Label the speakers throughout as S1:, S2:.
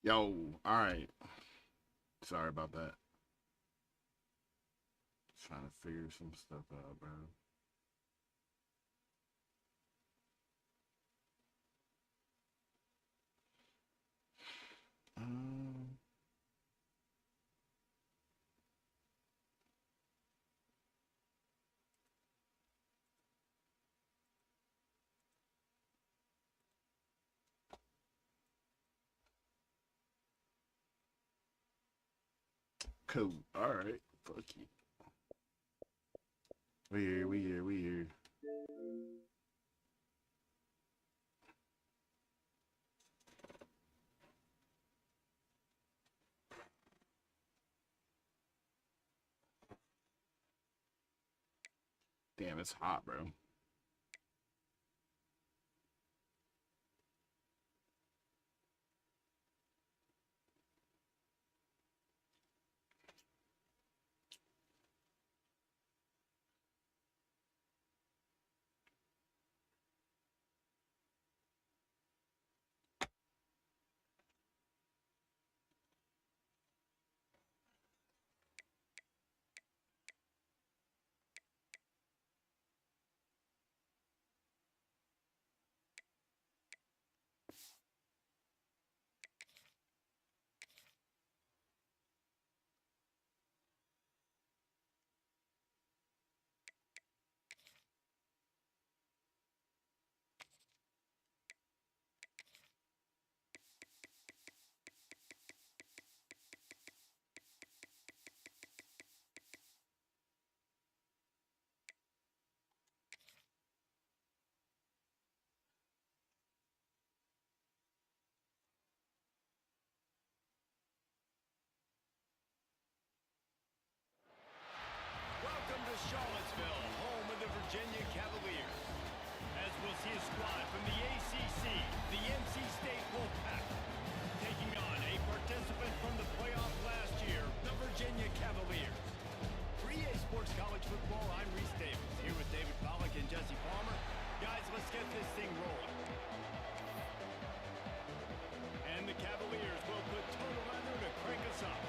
S1: Yo, all right. Sorry about that. Trying to figure some stuff out, bro. Um, cool. All right. Fuck you. We here. We here. We here. Damn, it's hot, bro.
S2: Welcome to Charlottesville, home of the Virginia Cavaliers. As we'll see a squad from the ACC, the NC State Wolfpack, taking on a participant from the playoff last year, the Virginia Cavaliers. For EA Sports College Football, I'm Reese Davis, here with David Pollack and Jesse Palmer. Guys, let's get this thing rolling. And the Cavaliers will put total leather to crank us up.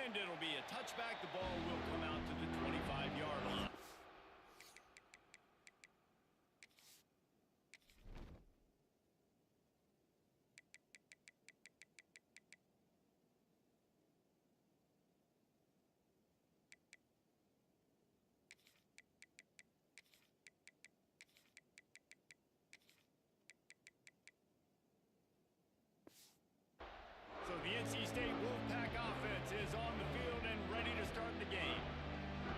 S2: And it'll be a touchback. The ball will come out to the 25-yard line. So the NC State Wolfpack offense is on the field and ready to start the game.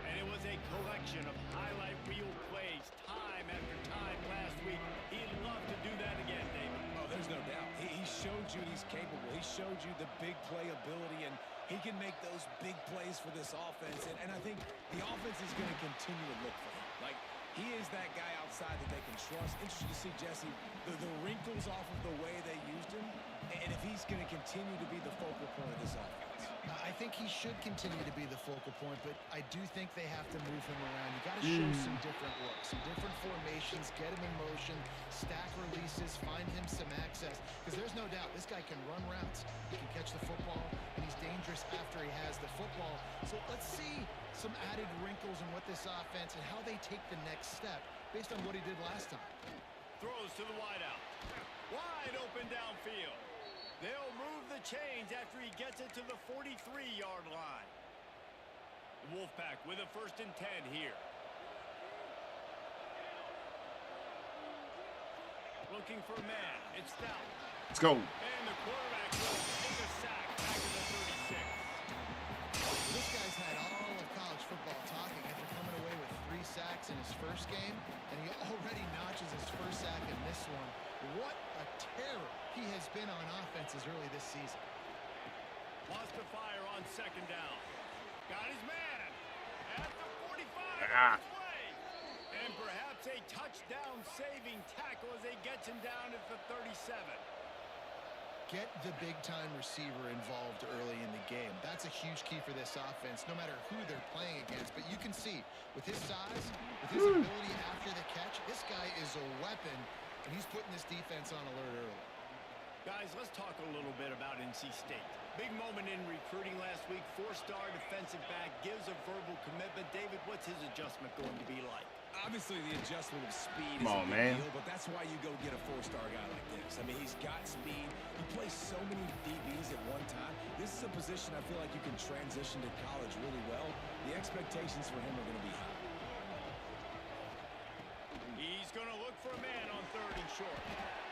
S2: And it was a collection of highlight reel plays time after time last week. He'd love to do that again, David.
S3: Oh, there's no doubt. He showed you he's capable. He showed you the big play ability, and he can make those big plays for this offense. And I think the offense is going to continue to look for him. Like, he is that guy outside that they can trust. Interesting to see, Jesse, the wrinkles off of the way they used him, and if he's going to continue to be the focal point of this offense.
S4: I think he should continue to be the focal point, but I do think they have to move him around. You got to show some different looks, some different formations, get him in motion, stack releases, find him some access, because there's no doubt this guy can run routes, he can catch the football, and he's dangerous after he has the football. So let's see some added wrinkles in what this offense and how they take the next step based on what he did last time.
S2: Throws to the wideout. Wide open downfield. They'll move the chains after he gets it to the 43-yard line. The Wolfpack with a 1st and 10 here. Looking for a man. It's Stout.
S1: Let's go.
S2: And the quarterback will take a sack back to the 36.
S4: This guy's had all of college football talking after coming away with 3 sacks in his first game, and he already notches his first sack in this one. What a terror he has been on offenses early this season.
S2: Wants to fire on 2nd down. Got his man at the 45
S1: Ah.
S2: on his way. And perhaps a touchdown-saving tackle as he gets him down at the 37.
S4: Get the big-time receiver involved early in the game. That's That's a huge key for this offense, no matter who they're playing against. But you can see, with his size, with his ability after the catch, this guy is a weapon, and he's putting this defense on alert early.
S2: Guys, let's talk a little bit about NC State. Big moment in recruiting last week. 4-star defensive back gives a verbal commitment. David, what's his adjustment going to be like?
S3: Obviously, the adjustment of speed
S1: Come
S3: is
S1: on,
S3: a big
S1: man.
S3: deal, but that's why you go get a 4-star guy like this. I mean, he's got speed. He plays so many DBs at one time. This is a position I feel like you can transition to college really well. The expectations for him are going to be high.
S2: He's going to look for a man on 3rd and short.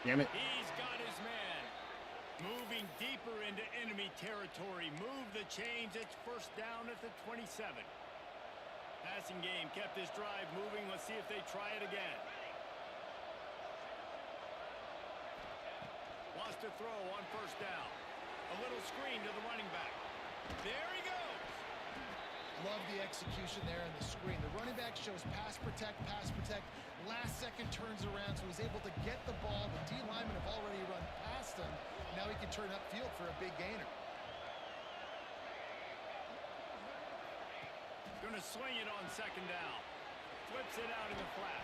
S1: Damn it.
S2: He's got his man. Moving deeper into enemy territory. Move the chains. It's 1st down at the 27. Passing game kept this drive moving. Let's see if they try it again. Wants to throw on 1st down. A little screen to the running back. There he goes.
S4: Love the execution there on the screen. The running back shows pass protect, pass protect. Last second turns around, so he's able to get the ball. The D linemen have already run past him. Now he can turn upfield for a big gainer.
S2: Going to swing it on 2nd down. Flips it out in the flat.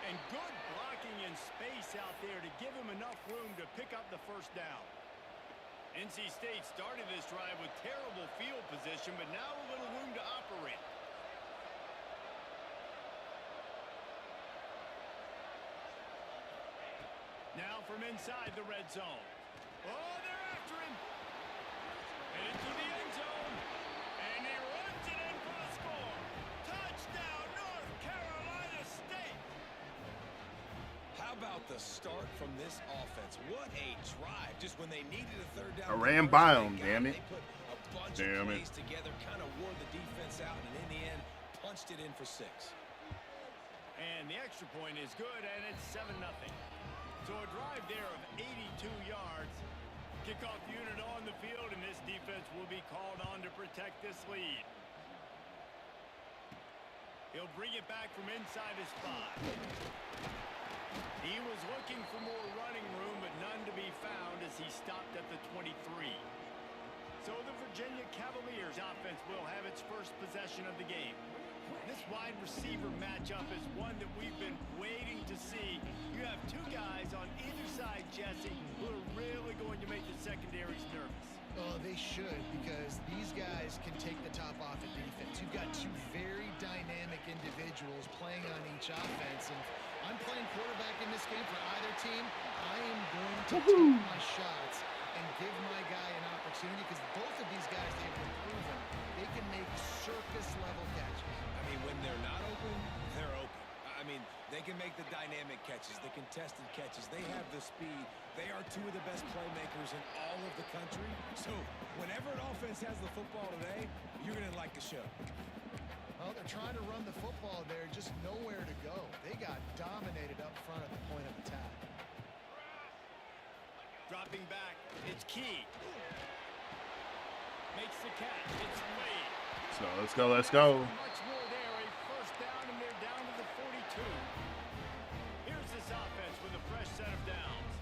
S2: And good blocking and space out there to give him enough room to pick up the 1st down. NC State started this drive with terrible field position, but now a little room to operate. Now from inside the red zone. Oh, they're after him. Into the end zone. And he runs it in for the score. Touchdown, North Carolina State.
S3: How about the start from this offense? What a drive. Just when they needed a 3rd down.
S1: I ran by him, damn it.
S3: They put a bunch
S1: Damn
S3: of
S1: it.
S3: plays together, kind of wore the defense out, and in the end, punched it in for 6.
S2: And the extra point is good, and it's 7-0. So a drive there of 82 yards. Kickoff unit on the field, and this defense will be called on to protect this lead. He'll bring it back from inside his 5. He was looking for more running room, but none to be found as he stopped at the 23. So the Virginia Cavaliers offense will have its first possession of the game. This wide receiver matchup is one that we've been waiting to see. You have 2 guys on either side, Jesse, who are really going to make the secondaries nervous.
S4: Oh, they should, because these guys can take the top off of defense. You've got 2 very dynamic individuals playing on each offense, and I'm playing quarterback in this game for either team. I am going to take my shots and give my guy an opportunity, because both of these guys, they've been proven they can make circus-level catches.
S3: I mean, when they're not open, they're open. I mean, they can make the dynamic catches, the contested catches. They have the speed. They are 2 of the best playmakers in all of the country. So whenever an offense has the football today, you're going to like the show.
S4: Well, they're trying to run the football there, just nowhere to go. They got dominated up front at the point of attack.
S2: Dropping back, it's Key. Makes the catch, it's Wade.
S1: So let's go, let's go.
S2: Much more there, a 1st down, and they're down to the 42. Here's this offense with a fresh set of downs.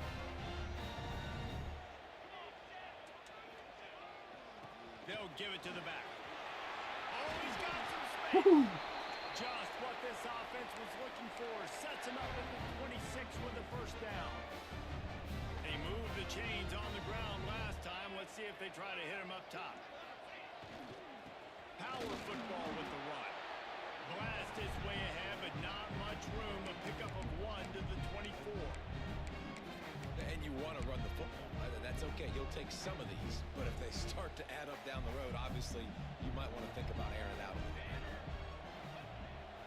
S2: They'll give it to the back. Oh, he's got some space. Just what this offense was looking for. Sets him up at the 26 with the 1st down. They moved the chains on the ground last time. Let's see if they try to hit him up top. Power football with the run. Blast his way ahead, but not much room. A pickup of 1 to the 24.
S3: And you want to run the football, right? That's okay. You'll take some of these. But if they start to add up down the road, obviously, you might want to think about airing it out.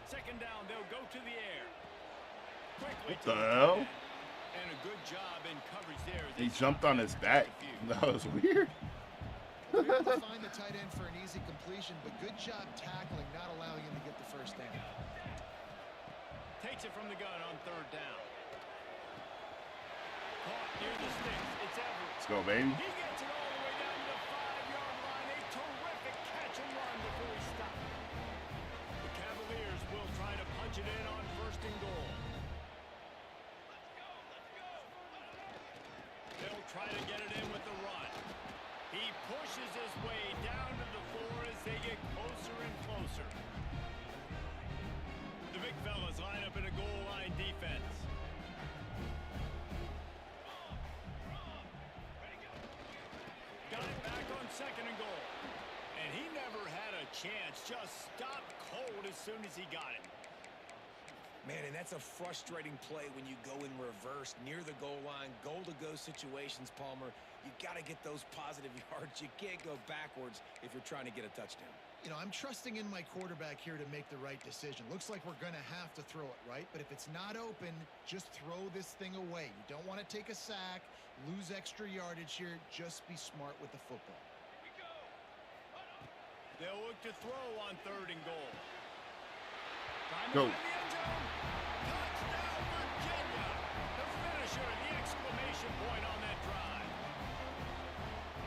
S2: 2nd down, they'll go to the air. Quickly
S1: What
S2: to
S1: the
S2: tight
S1: hell?
S2: end. And a good job in coverage there. as
S1: He
S2: they
S1: jumped on his back. That was weird.
S4: They're able to find the tight end for an easy completion, but good job tackling, not allowing him to get the 1st down.
S2: Takes it from the gun on 3rd down. Caught near the sticks. It's Everett.
S1: Let's go, baby.
S2: He gets it all the way down to the 5-yard line. A terrific catch and run before he stopped. The Cavaliers will try to punch it in on 1st and goal. They'll try to get it in with the run. He pushes his way down to the floor as they get closer and closer. The big fellas line up in a goal line defense. Got it back on second and goal. And he never had a chance. Just stopped cold as soon as he got it.
S3: Man, and that's a frustrating play when you go in reverse near the goal line, goal-to-go situations, Palmer. You got to get those positive yards. You can't go backwards if you're trying to get a touchdown.
S4: You know, I'm trusting in my quarterback here to make the right decision. Looks like we're going to have to throw it, right? But if it's not open, just throw this thing away. You don't want to take a sack, lose extra yardage here. Just be smart with the football.
S2: They'll look to throw on third and goal.
S1: Go.
S2: Touchdown, Virginia! The finisher, the exclamation point on that drive.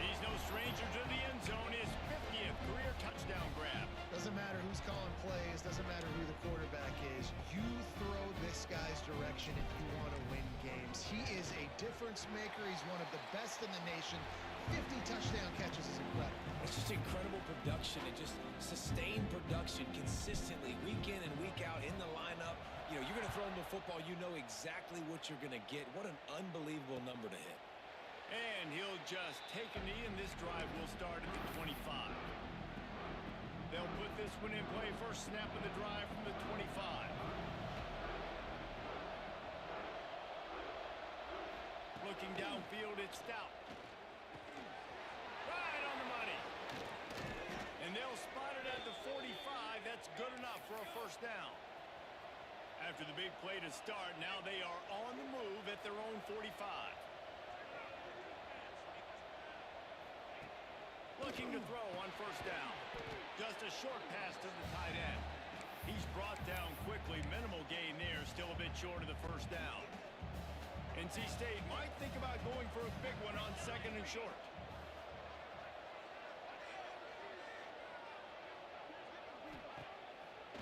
S2: He's no stranger to the end zone. His 50th career touchdown grab.
S4: Doesn't matter who's calling plays. Doesn't matter who the quarterback is. You throw this guy's direction if you want to win games. He is a difference maker. He's one of the best in the nation. 50 touchdown catches is incredible.
S3: It's just incredible production and just sustained production consistently week in and week out in the lineup. You know, you're going to throw him the football. You know exactly what you're going to get. What an unbelievable number to hit.
S2: And he'll just take a knee, and this drive will start at the 25. They'll put this one in play. First snap of the drive from the 25. Looking downfield, it's Stout. Right on the money. And they'll spot it at the 45. That's good enough for a first down. After the big play to start, now they are on the move at their own 45. Looking to throw on first down. Just a short pass to the tight end. He's brought down quickly. Minimal gain there. Still a bit short of the first down. NC State might think about going for a big one on second and short.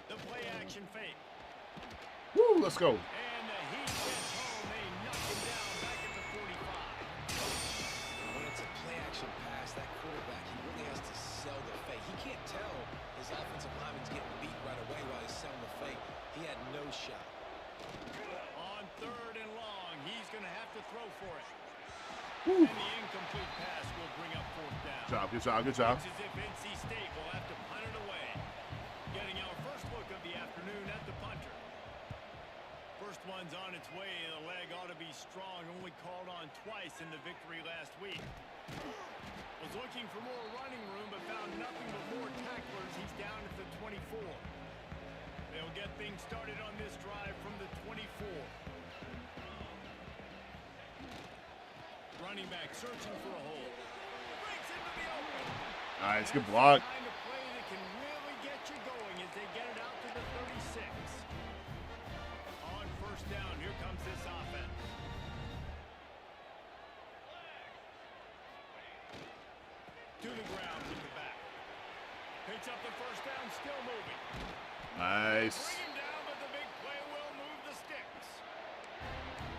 S2: The play action fake.
S1: Woo, let's go.
S2: And the heat gets home. They knock him down back at the 45.
S3: When it's a play action pass, that quarterback, he really has to sell the fake. He can't tell his offensive lineman's getting beat right away while he's selling the fake. He had no shot.
S2: On third and long, he's going to have to throw for it.
S1: Woo.
S2: And the incomplete pass will bring up fourth down.
S1: Good job, good job.
S2: Looks as if NC State will have to punt it away. Getting our first look of the afternoon at the punter. First one's on its way. The leg ought to be strong. Only called on twice in the victory last week. Was looking for more running room, but found nothing but more tacklers. He's down at the 24. They'll get things started on this drive from the 24. Running back searching for a hole. Breaks into the open.
S1: Nice, good block.
S2: That's the kind of play that can really get you going as they get it out to the 36. On first down, here comes this offense. To the ground with the back. Picks up the first down, still moving.
S1: Nice.
S2: Bring him down, but the big play will move the sticks.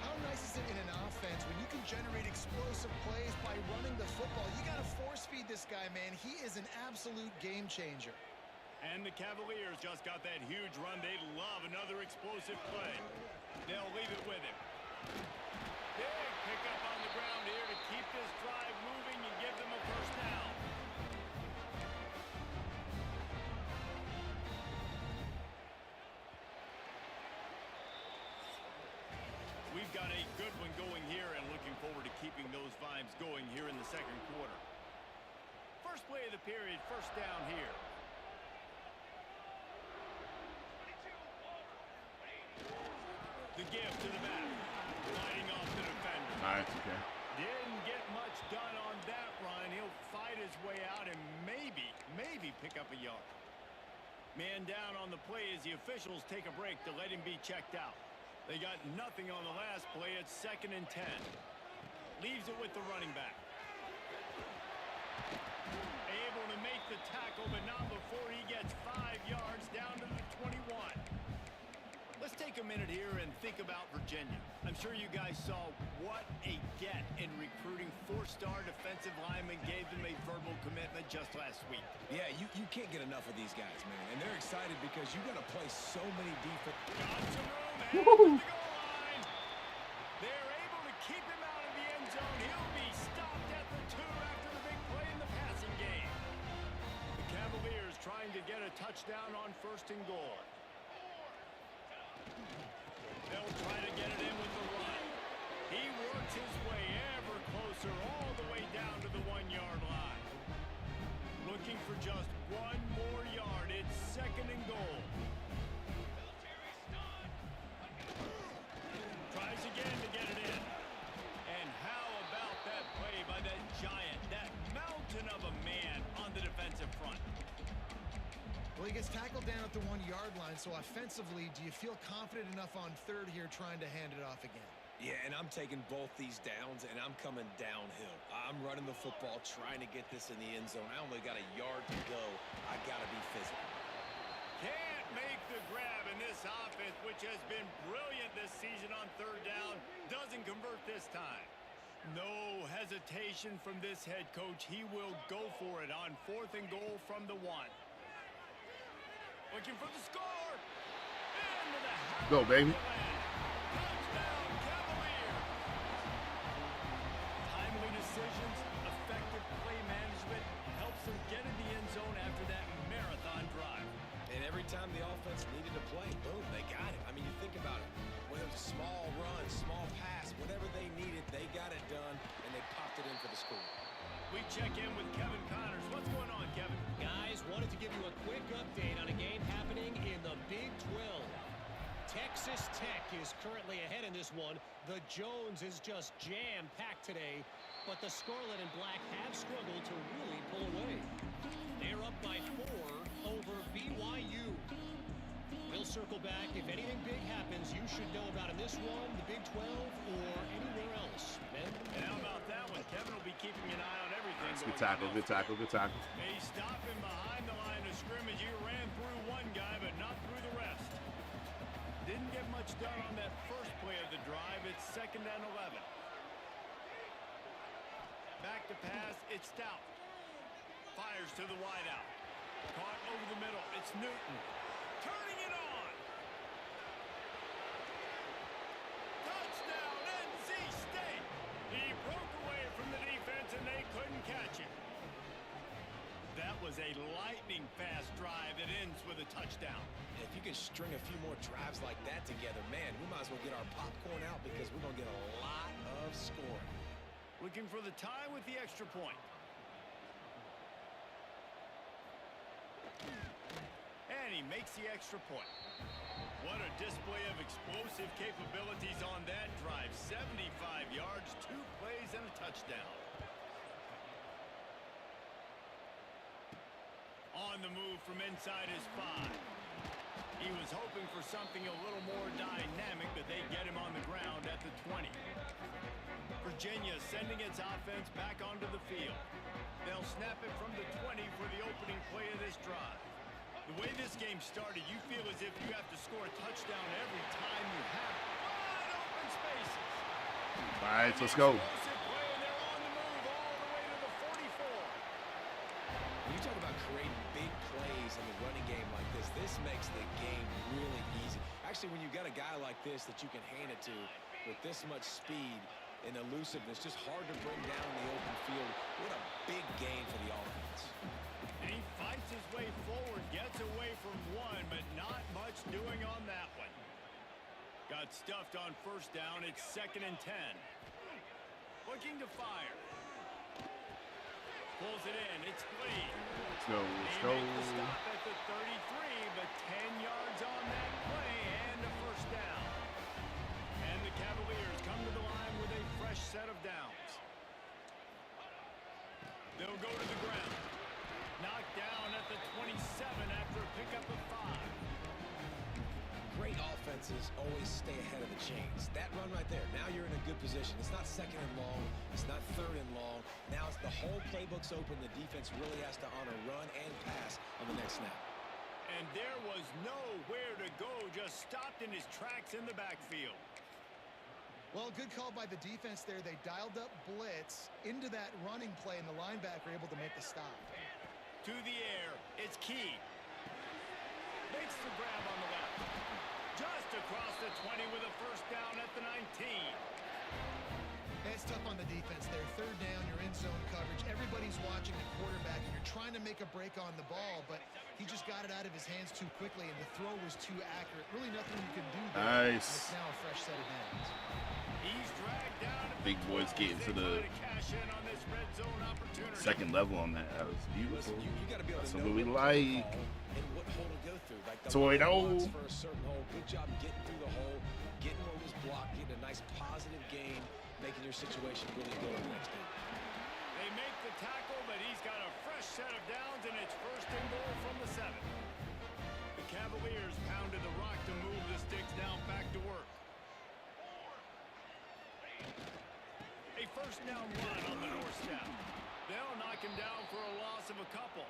S4: How nice is it in an offense when you can generate explosive plays by running the football? You got to force feed this guy, man. He is an absolute game changer.
S2: And the Cavaliers just got that huge run. They love another explosive play. They'll leave it with him. Big pickup on the ground here to keep this drive moving and give them a first down. We've got a good one going here and looking forward to keeping those vibes going here in the second quarter. First play of the period, first down here. The gift to the back, lining off the defender.
S1: Nice, okay.
S2: Didn't get much done on that run. He'll fight his way out and maybe pick up a yard. Man down on the play as the officials take a break to let him be checked out. They got nothing on the last play. It's 2nd and 10. Leaves it with the running back. Able to make the tackle, but not before he gets 5 yards down to the 21. The Let's take a minute here and think about Virginia. I'm sure you guys saw what a get in recruiting. 4-star defensive linemen gave them a verbal commitment just last week.
S3: Yeah, you can't get enough of these guys, man. And they're excited because you got to play so many defense.
S2: Got some room and to the goal line. They're able to keep him out of the end zone. He'll be stopped at the 2 after the big play in the passing game. The Cavaliers trying to get a touchdown on 1st and goal. They'll try to get it in with the run. He works his way ever closer all the way down to the 1-yard line. Looking for just 1 more yard. It's 2nd and goal. Tries again to get it in. And how about that play by that giant, that mountain of a man on the defensive front?
S4: Well, he gets tackled down at the 1-yard line, so offensively, do you feel confident enough on 3rd here trying to hand it off again?
S3: Yeah, and I'm taking both these downs, and I'm coming downhill. I'm running the football, trying to get this in the end zone. I only got a yard to go. I got to be physical.
S2: Can't make the grab in this offense, which has been brilliant this season on 3rd down. Doesn't convert this time. No hesitation from this head coach. He will go for it on 4th and goal from the 1. Looking for the score. Into the house.
S1: Go, baby.
S2: Touchdown, Cavaliers. Timely decisions, effective play management helps them get in the end zone after that marathon drive.
S3: And every time the offense needed to play, boom, they got it. I mean, you think about it. Whether it was a small run, small pass, whatever they needed, they got it done, and they popped it in for the score.
S2: We check in with Kevin Connors. What's going on, Kevin?
S5: Guys, wanted to give you a quick update on a game happening in the Big 12. Texas Tech is currently ahead in this one. The Jones is just jam-packed today, but the Scarlet and Black have struggled to really pull away. They're up by 4 over BYU. We'll circle back. If anything big happens, you should know about in this one, the Big 12, or anywhere else. Ben?
S2: And how about that one? Kevin will be keeping an eye on everything.
S1: Good tackle, good tackle, good tackle.
S2: They stop him behind the line of scrimmage. He ran through one guy, but not through the rest. Didn't get much done on that first play of the drive. It's 2nd and 11. Back to pass. It's Stout. Fires to the wideout. Caught over the middle. It's Newton. Turning it on. Touchdown, NC State. He broke away from the defense, and they couldn't catch him. That was a lightning-fast drive that ends with a touchdown.
S3: If you can string a few more drives like that together, man, we might as well get our popcorn out because we're going to get a lot of scoring.
S2: Looking for the tie with the extra point. And he makes the extra point. What a display of explosive capabilities on that drive. 75 yards, 2 plays, and a touchdown. On the move from inside his 5. He was hoping for something a little more dynamic, but they get him on the ground at the 20. Virginia sending its offense back onto the field. They'll snap it from the 20 for the opening play of this drive. The way this game started, you feel as if you have to score a touchdown every time you have it. Wide open spaces.
S1: All right, let's go.
S2: Explosive play, and they're on the move all the way to the 44.
S3: When you talk about creating big plays in the running game like this makes the game really easy. Actually, when you got a guy like this that you can hand it to with this much speed and elusiveness, just hard to bring down in the open field. What a big gain for the offense.
S2: And he fights his way forward, gets away from one, but not much doing on that one. Got stuffed on 1st down. It's 2nd and 10. Looking to fire. Pulls it in. It's Lee.
S1: Let's go, let's
S2: They
S1: go.
S2: make the stop at the 33, but 10 yards on that play and a 1st down. And the Cavaliers come to the line with a fresh set of downs. They'll go to the ground. Knocked down at the 27 after a pickup of 5.
S3: Great offenses always stay ahead of the chains. That run right there, now you're in a good position. It's not 2nd and long. It's not 3rd and long. Now it's the whole playbook's open. The defense really has to honor run and pass on the next snap.
S2: And there was nowhere to go, just stopped in his tracks in the backfield.
S4: Well, good call by the defense there. They dialed up blitz into that running play, and the linebacker able to make the stop.
S2: To the air, it's Key. Makes the grab on the left. Just across the 20 with a first down at the 19.
S4: It's tough on the defense there. Third down, you're in zone coverage. Everybody's watching the quarterback, and you're trying to make a break on the ball, but he just got it out of his hands too quickly, and the throw was too accurate. Really nothing you can do there.
S1: Nice.
S4: It's now a fresh set of downs.
S2: He's dragged down.
S1: Big boys getting to the second level on that. That was beautiful.
S3: Listen, you got to be able
S1: That's
S3: to
S1: what
S3: know
S1: we
S3: when to
S1: like.
S3: call and what hole to go through. Like the
S1: Tornado.
S3: line blocks for a certain hole. Good job getting through the hole, getting what was blocked, getting a nice positive gain, making your situation really go to the next game.
S2: They make the tackle, but he's got a fresh set of downs, and it's first and goal from the 7. The Cavaliers pounded the rock to move the sticks down back to work. A first down run on the doorstep. They'll knock him down for a loss of a couple.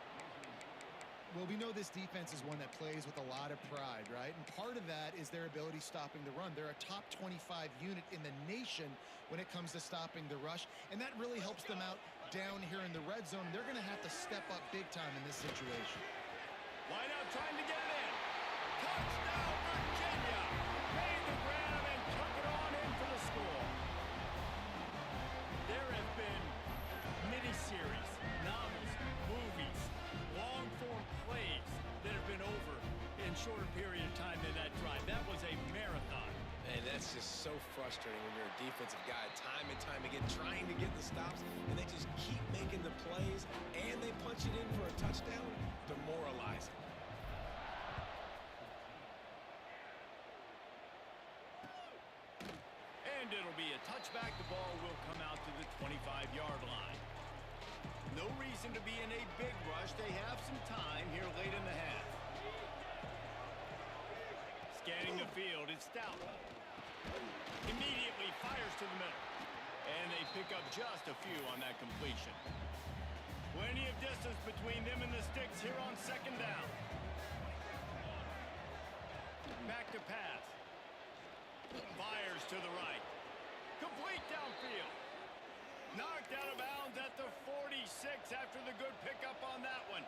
S4: Well, we know this defense is one that plays with a lot of pride, right? And part of that is their ability stopping the run. They're a top 25 unit in the nation when it comes to stopping the rush, and that really helps them out down here in the red zone. They're going to have to step up big time in this situation.
S2: Line out trying to get it in. Touchdown, Virginia. Made the grab and took it on in for the score. There have been miniseries, novels, movies, long-form plays that have been over in shorter period of time than that drive. That was a marathon.
S3: And that's just so frustrating when you're a defensive guy time and time again trying to get the stops, and they just keep making the plays, and they punch it in for a touchdown. Demoralizing.
S2: And it'll be a touchback. The ball will come out to the 25-yard line. No reason to be in a big rush. They have some time here late in the half. Scanning the field, it's Stout. Immediately fires to the middle. And they pick up just a few on that completion. Plenty of distance between them and the sticks here on second down. Back to pass. Fires to the right. Complete downfield. Knocked out of bounds at the 46 after the good pickup on that one.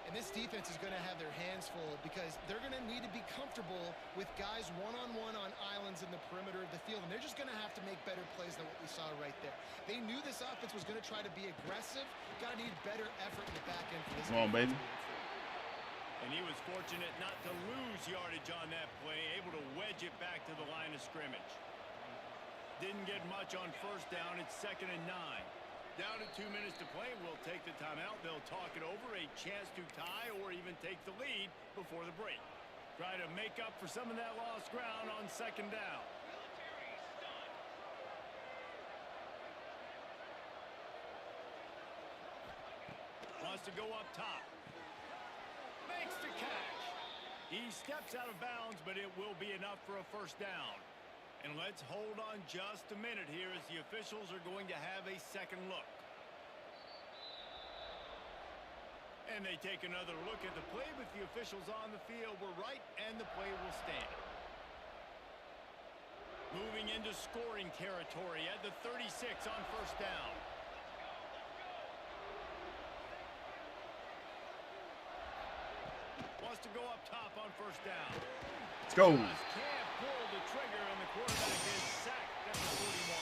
S4: And this defense is going to have their hands full because they're going to need to be comfortable with guys one-on-one on islands in the perimeter of the field. And they're just going to have to make better plays than what we saw right there. They knew this offense was going to try to be aggressive. Got to need better effort in the back end for this.
S1: Come on, baby.
S2: And he was fortunate not to lose yardage on that play, able to wedge it back to the line of scrimmage. Didn't get much on first down. It's 2nd and 9. Down to 2 minutes to play. We'll take the timeout. They'll talk it over. A chance to tie or even take the lead before the break. Try to make up for some of that lost ground on second down. Wants to go up top. Makes the catch. He steps out of bounds, but it will be enough for a first down. And let's hold on just a minute here as the officials are going to have a second look. And they take another look at the play, but the officials on the field were right, and the play will stand. Moving into scoring territory at the 36 on first down. Wants to go up top on first down.
S1: Let's go.
S2: Just can't pull the trigger, and the quarterback is sacked at the 41.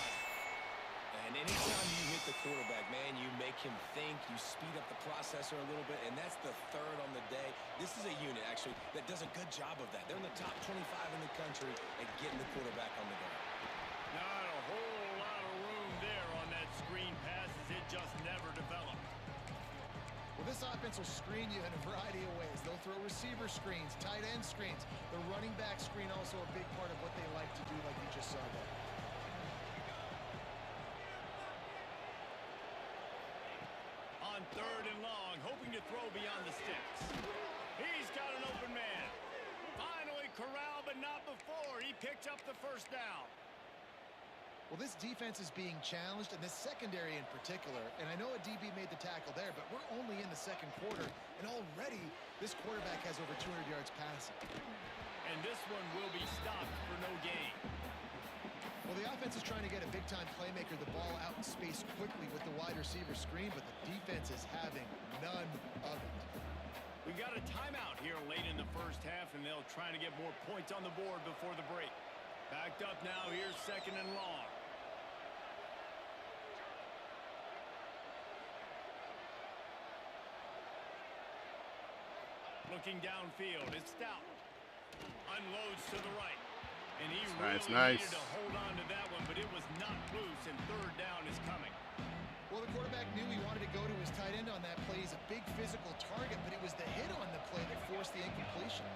S3: And anytime you hit the quarterback, man, you make him think, you speed up the processor a little bit, and that's the 3rd on the day. This is a unit, actually, that does a good job of that. They're in the top 25 in the country at getting the quarterback on the ground.
S2: Not a whole lot of room there on that screen pass as it just never developed.
S4: Well, this offense will screen you in a variety of ways. They'll throw receiver screens, tight end screens. The running back screen also a big part of what they like to do, like you just saw there.
S2: On 3rd and long, hoping to throw beyond the sticks. He's got an open man. Finally corralled, but not before. He picks up the first down.
S4: Well, this defense is being challenged, and this secondary in particular. And I know a DB made the tackle there, but we're only in the second quarter, and already this quarterback has over 200 yards passing.
S2: And this one will be stopped for no gain.
S4: Well, the offense is trying to get a big-time playmaker the ball out in space quickly with the wide receiver screen, but the defense is having none of it.
S2: We've got a timeout here late in the first half, and they'll try to get more points on the board before the break. Backed up now, here's 2nd and long. Looking downfield, it's Stout. Unloads to the right. And he really needed to hold on to that one, but it was not loose, and 3rd down is coming.
S4: Well, the quarterback knew he wanted to go to his tight end on that play. He's a big physical target, but it was the hit on the play that forced the incompletion.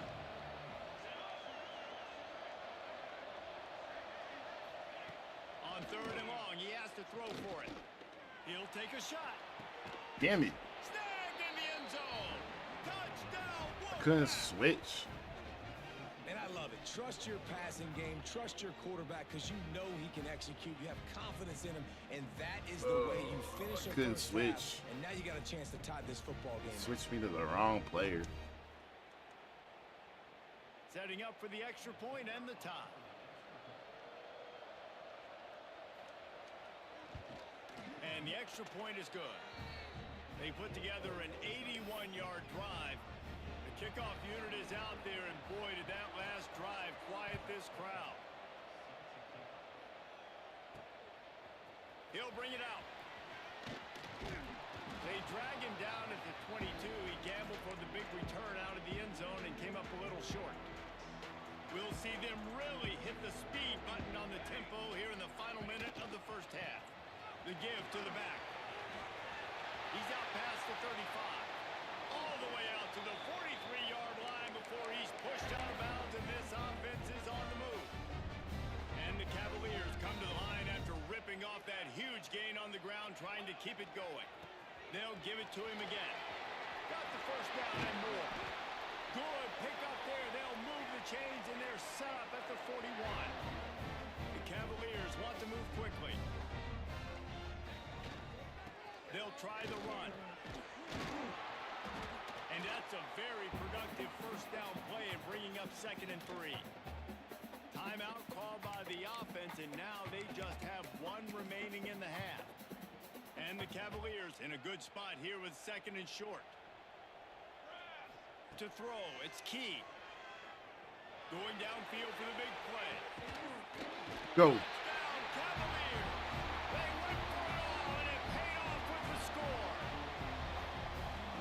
S2: On 3rd and long, he has to throw for it. He'll take a shot.
S1: Damn it.
S2: Snagged in the end zone. Touchdown.
S1: Couldn't switch.
S3: And I love it. Trust your passing game. Trust your quarterback because you know he can execute. You have confidence in him, and that is the way you finish a
S1: couldn't
S3: first
S1: switch.
S3: half, and now you got a chance to tie this football game.
S1: Switched me to the wrong player.
S2: Setting up for the extra point and the tie. And the extra point is good. They put together an 81-yard drive. The kickoff unit is out there, and boy, did that last drive quiet this crowd. He'll bring it out. They drag him down at the 22. He gambled for the big return out of the end zone and came up a little short. We'll see them really hit the speed button on the tempo here in the final minute of the first half. The give to the back. He's out past the 35. All the way out to the 43-yard line before he's pushed out of bounds, and this offense is on the move. And the Cavaliers come to the line after ripping off that huge gain on the ground, trying to keep it going. They'll give it to him again. Got the first down and more. Good pick up there. They'll move the chains, and they're set up at the 41. The Cavaliers want to move quickly. They'll try the run. And that's a very productive first down play and bringing up 2nd and 3. Timeout called by the offense, and now they just have one remaining in the half. And the Cavaliers in a good spot here with 2nd and short. To throw, it's Key. Going downfield for the big play.
S1: Go.
S2: Touchdown, Cavaliers. They went for it all, and it paid off with the score.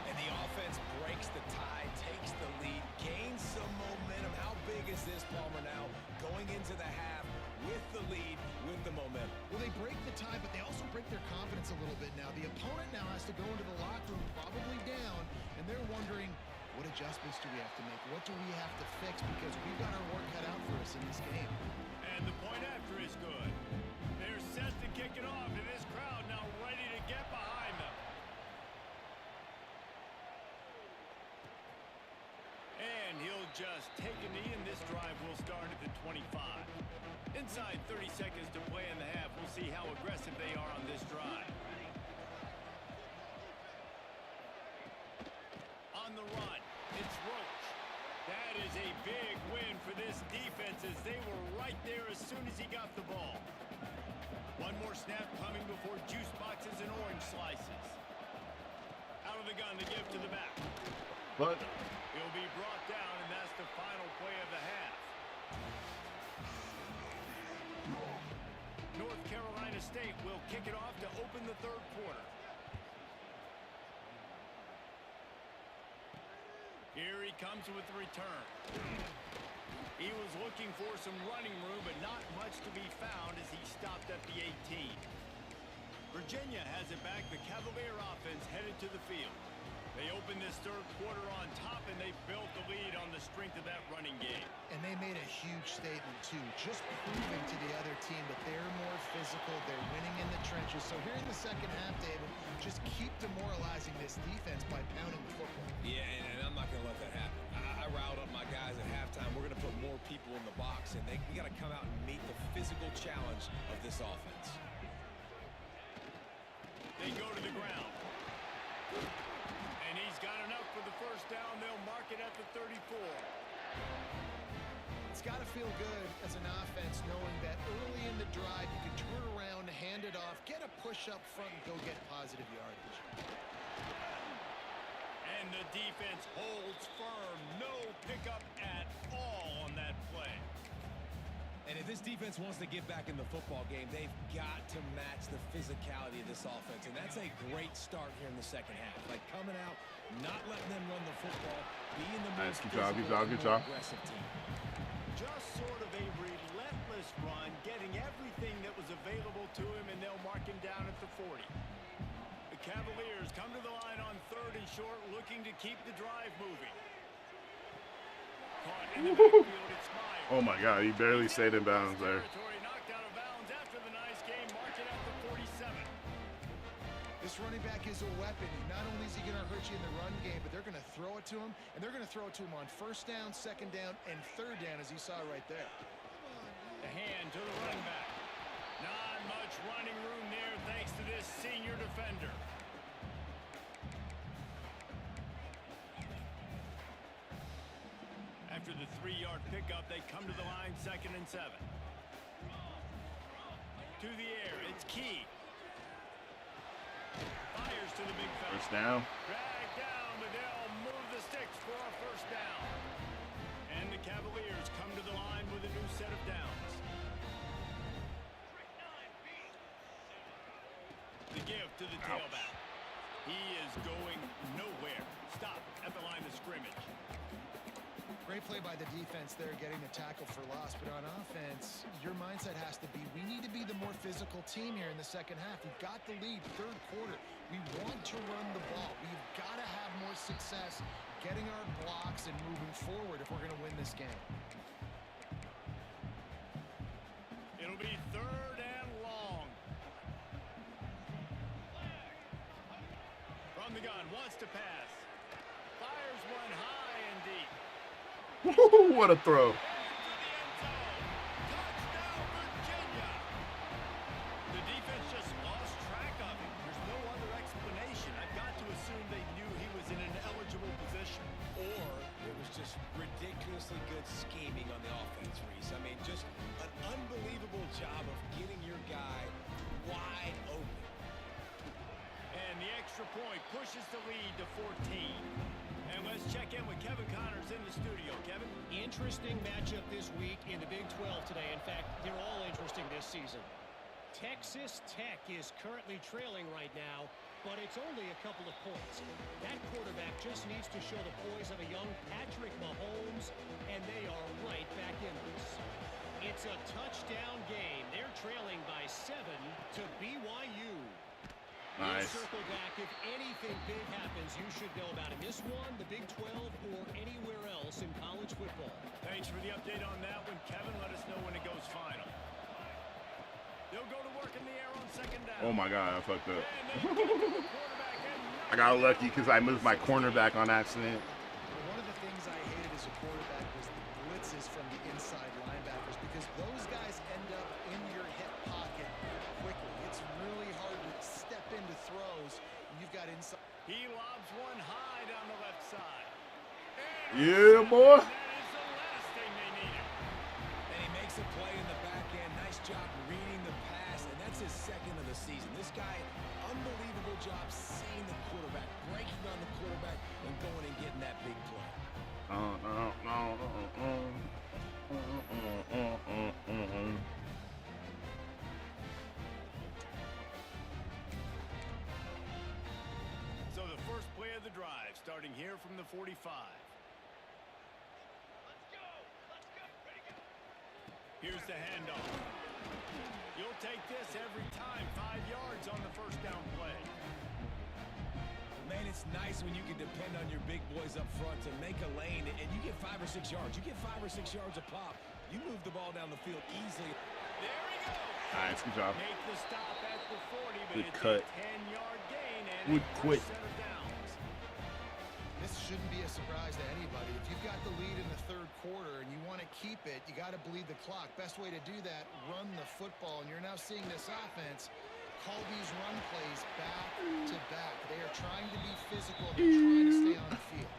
S3: And the offense breaks the tie, takes the lead, gains some momentum. How big is this, Palmer, now? Going into the half with the lead, with the momentum.
S4: Well, they break the tie, but they also break their confidence a little bit now. The opponent now has to go into the locker room probably down, and they're wondering, what adjustments do we have to make? What do we have to fix? Because we've got our work cut out for us in this game.
S2: And the point after is good. They're set to kick it off, and this crowd now ready to get behind them. And he'll just take a knee, and this drive will start at the 25. Inside 30 seconds to play in the half. We'll see how aggressive they are on this drive. On the run, it's Roach. That is a big win for this defense as they were right there as soon as he got the ball. One more snap coming before juice boxes and orange slices. Out of the gun, the give to the back.
S1: But
S2: He'll be brought down, and that's the final play of the half. North Carolina State will kick it off to open the third quarter. Here he comes with the return. He was looking for some running room, but not much to be found as he stopped at the 18. Virginia has it back. The Cavalier offense headed to the field. They opened this third quarter on top, and they built the lead on the strength of that running game.
S4: And they made a huge statement, too, just proving to the other team that they're more physical, they're winning in the trenches. So here in the second half, David, just keep demoralizing this defense by pounding the football.
S3: Yeah, and I'm not going to let that happen. I riled up my guys at halftime. We're going to put more people in the box, and we got to come out and meet the physical challenge of this offense.
S2: They go to the ground. And he's got enough for the first down. They'll mark it at the 34.
S4: It's got to feel good as an offense knowing that early in the drive you can turn around, hand it off, get a push up front, and go get positive yardage.
S2: And the defense holds firm. No pickup at all on that play.
S3: And if this defense wants to get back in the football game, they've got to match the physicality of this offense. And that's a great start here in the second half. Like coming out, not letting them run the football, being the most
S1: Good job,
S3: aggressive team.
S2: Just sort of a relentless run, getting everything that was available to him, and they'll mark him down at the 40. The Cavaliers come to the line on 3rd and short, looking to keep the drive moving. Caught in the backfield, it's Myers.
S1: Oh my God, he barely stayed in bounds there.
S2: Territory knocked out of bounds after the nice game, marked it at the 47.
S4: This running back is a weapon. Not only is he going to hurt you in the run game, but they're going to throw it to him, and they're going to throw it to him on 1st down, 2nd down, and 3rd down, as you saw right there.
S2: The hand to the running back. Not much running room there thanks to this senior defender. After the 3-yard pickup, they come to the line 2nd and 7. To the air, it's Key. Fires to the big fella.
S1: First down.
S2: Drag down, but they'll move the sticks for a 1st down. And the Cavaliers come to the line with a new set of downs. The give to the tailback. He is going nowhere. Stop at the line of scrimmage.
S4: Great play by the defense there, getting the tackle for loss. But on offense, your mindset has to be, we need to be the more physical team here in the second half. We've got the lead, 3rd quarter. We want to run the ball. We've got to have more success getting our blocks and moving forward if we're going to win this game.
S2: It'll be 3rd and long. From the gun, wants to pass. Fires one high and deep.
S1: What a throw.
S2: Touchdown, Virginia. The defense just lost track of him. There's no other explanation. I've got to assume they knew he was in an eligible position.
S3: Or it was just ridiculously good scheming on the offense, Reese. I mean, just an unbelievable job of getting your guy wide open.
S2: And the extra point pushes the lead to 14. And let's check in with Kevin Connors in the studio. Kevin?
S5: Interesting matchup this week in the Big 12 today. In fact, they're all interesting this season. Texas Tech is currently trailing right now, but it's only a couple of points. That quarterback just needs to show the poise of a young Patrick Mahomes, and they are right back in this. It's a touchdown game. They're trailing by 7 to BYU.
S1: Nice.
S5: We'll circle back. If anything big happens, you should know about it. This one, the Big 12, or anywhere else in college football.
S2: Thanks for the update on that one, Kevin. Let us know when it goes final. They'll go to work in the air on 2nd down.
S1: Oh my God, I fucked up.
S2: And they get it to the quarterback and
S1: I got lucky because I moved my cornerback on accident.
S4: One of the things I hated as a quarterback was the blitzes from the inside linebackers because those guys end up in your hip pocket quickly. It's really hard to step into throws. You've got inside.
S2: he lobs one high down the left side.
S1: Yeah, boy.
S2: That is the last thing they needed.
S3: And he makes a play in the back end. Nice job reading the pass, and that's his 2nd of the season. This guy, unbelievable job seeing the quarterback, breaking on the quarterback, and going and getting that big play.
S2: So the first play of the drive, starting here from the 45. Here's the handoff. You'll take this every time. 5 yards on the 1st down play.
S3: Man, it's nice when you can depend on your big boys up front to make a lane, and you get 5 or 6 yards. You get 5 or 6 yards a pop. You move the ball down the field easily.
S2: There he goes.
S1: Nice, good job.
S2: Make the stop at the 40, but
S1: Good
S2: it's
S1: cut.
S2: a 10-yard gain and
S1: Good
S2: a
S1: quit.
S2: first set of downs.
S4: This shouldn't be a surprise to anybody. If you've got the lead in the third quarter and you want to keep it, you got to bleed the clock. Best way to do that, run the football. And you're now seeing this offense call these run plays back to back. They are trying to be physical. They're trying to stay on the field.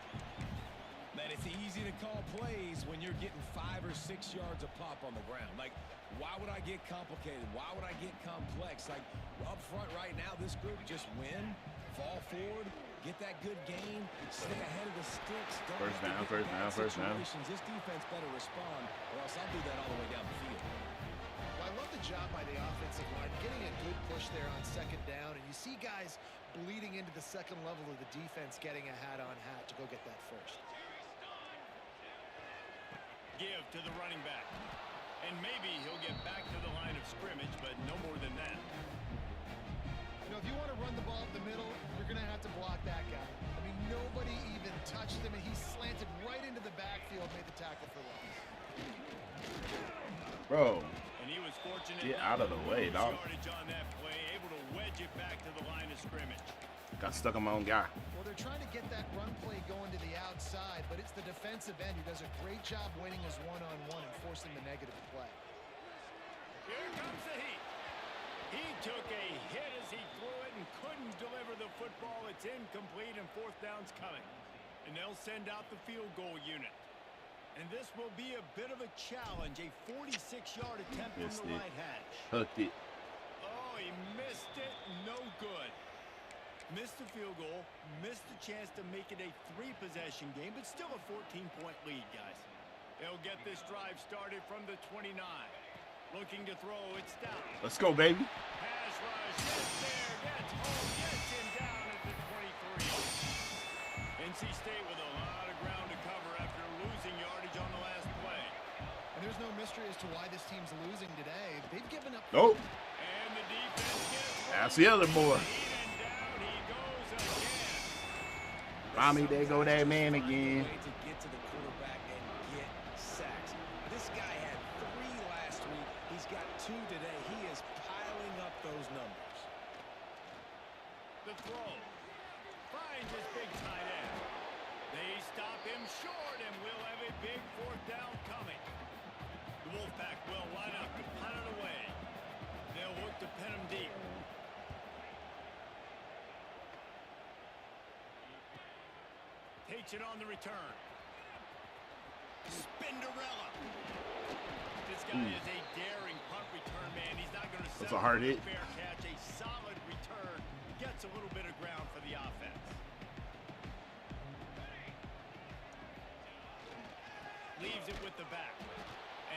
S3: Man, it's easy to call plays when you're getting 5 or 6 yards a pop on the ground. Like, why would I get complicated? Why would I get complex? Like, up front right now, this group just win, fall forward, get that good gain, stay ahead of the sticks.
S1: First down, first down, first down.
S3: This defense better respond, or else I'll do that all the way down the field.
S4: Well, I love the job by the offensive line, getting a good push there on second down, and you see guys bleeding into the second level of the defense, getting a hat-on-hat to go get that first.
S2: Give to the running back. And maybe he'll get back to the line of scrimmage, but no more than that.
S4: You know, if you want to run the ball up the middle, you're going to have to block that guy. I mean, nobody even touched him, and he slanted right into the backfield, made the tackle for loss.
S1: Bro,
S2: And he was fortunate.
S1: get out of the way, dog.
S2: Yardage on that play, able to wedge it back to the line of scrimmage.
S1: Got stuck on my own guy.
S4: Well, they're trying to get that run play going to the outside, but it's the defensive end who does a great job winning his one-on-one and forcing the negative play.
S2: Here comes the heat. He took a hit as he threw it and couldn't deliver the football. It's incomplete and fourth down's coming. And they'll send out the field goal unit. And this will be a bit of a challenge, a 46-yard attempt from the right hash.
S1: Hooked it.
S2: Oh, he missed it. No good. Missed the field goal, missed the chance to make it a 3-possession game, but still a 14-point lead, guys. They'll get this drive started from the 29. Looking to throw, it's down.
S1: Let's go, baby.
S2: Pass rush, gets there, gets home, gets him down at the 23. NC State with a lot of ground to cover after losing yardage on the last play.
S4: And there's no mystery as to why this team's losing today. They've given up...
S1: Nope.
S2: And the defense gets...
S1: That's the other boy. Mommy, there go that man again.
S3: To get to the quarterback and get sacks. This guy had 3 last week. He's got 2 today. He is piling up those numbers.
S2: The throw. Finds his big tight end. They stop him short, and we'll have a big fourth down coming. The Wolfpack will line up to punt it away. They'll look to pin him deep. Takes it on the return. Spinderella. This guy is a daring punt return man. He's not going to settle
S1: That's a hard hit.
S2: for a fair catch. A solid return. Gets a little bit of ground for the offense. Leaves it with the back.